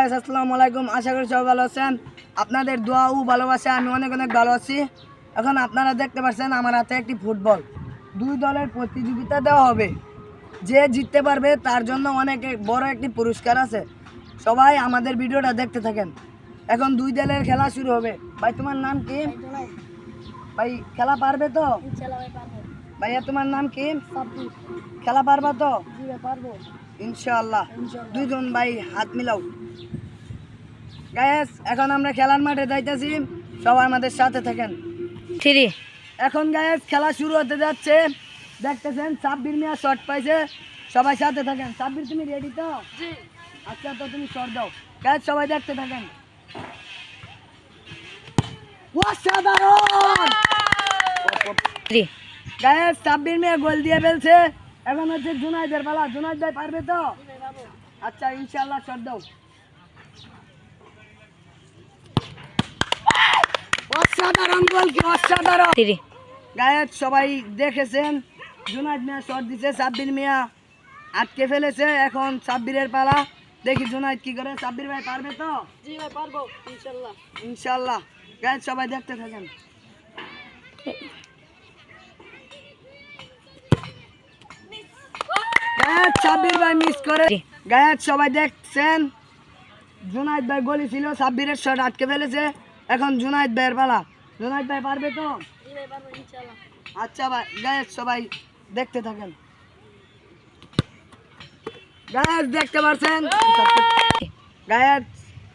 Guys আসসালামু আলাইকুম। আশা করি সবাই ভালো আছেন। আপনাদের দোয়া ও ভালোবাসা আমি অনেক ভালো আছি। এখন আপনারা দেখতে পাচ্ছেন আমার হাতে একটি ফুটবল। দুই দলের প্রতিযোগিতা দেওয়া হবে। যে জিততে পারবে তার জন্য অনেক বড় একটি পুরস্কার আছে। সবাই আমাদের ভিডিওটা দেখতে থাকেন। এখন দুই দলের খেলা শুরু হবে। ভাই তোমার নাম কি? ভাই খেলা পারবে তো? ভাইয়া তোমার নাম কি? খেলা পারবা তো? ইনশাআল্লাহ। দুইজন ভাই হাত মিলাও। গায়েস এখন আমরা খেলার মাঠে যাইতেছি, সবাই আমাদের সাথে থাকেন। এখন গায়েস খেলা শুরু হতে যাচ্ছে। দেখতেছেন সাব্বির মিয়া শট পাইছে, সবাই সাথে থাকেন। সাব্বির তুমি রেডি তো? আচ্ছা তো তুমি শট দাও। গায়েস সবাই দেখতে থাকেন। অসাধারণ! গায়েস সাব্বির মিয়া গোল দিয়ে ফেলছে। এখন হচ্ছে জুনাইদের পালা। জুনাইদ ভাই পারবে তো? আচ্ছা ইনশাআল্লাহ শট দাও। অসাধারণ গোল, কি অসাধারণ! গায়েস সবাই দেখেছেন জুনাইদ মিয়া শট দিছে, সাব্বির মিয়া আটকে ফেলেছে। এখন সাব্বিরের পালা, দেখি জুনাইদ কি করে। সাব্বির ভাই পারবে তো? জি ভাই পারবো ইনশাআল্লাহ। ইনশাআল্লাহ। গায়েস সবাই দেখতে থাকেন। গায়েস সাব্বির ভাই মিস করে। গায়েস সবাই দেখছেন জুনাইদ ভাই গলি ছিল, সাব্বিরের শট আটকে ফেলেছে। এখন জুনাইদ ভাইয়ের পালা। জুনাইদ ভাই পারবে তো? জি ভাই পারবো ইনশাআল্লাহ। আচ্ছা ভাই গায়েস সবাই দেখতে থাকেন। গায়েস দেখতে পাচ্ছেন, গায়েস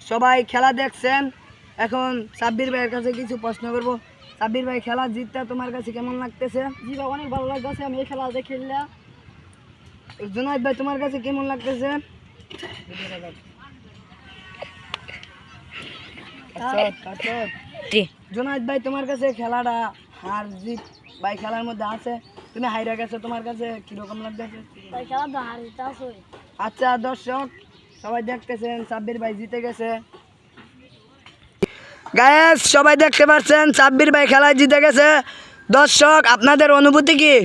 সবাই খেলা দেখছেন। এখন সাব্বির ভাইয়ের কাছে কিছু প্রশ্ন করব। সাব্বির ভাই খেলা জিততে তোমার কাছে কেমন লাগতেছে? জি ভাই অনেক ভালো লাগতেছে, আমি এই খেলা খেললে। জুনাইদ ভাই তোমার কাছে কেমন লাগতেছে? জুনাইদ ভাই তোমার কাছে খেলাটা হার জিত ভাই খেলার মধ্যে আছে, তুমি হাইরা গেছো, তোমার কাছে কিরকম লাগতেছে? ভাই খেলা তো হারিতে আছে। আচ্ছা দর্শক সবাই দেখতেছেন সাব্বির ভাই জিতে গেছে। গায়েস সবাই দেখতে পাচ্ছেন সাব্বির ভাই খেলায় জিতে গেছে। দর্শক আপনাদের অনুভূতি কি?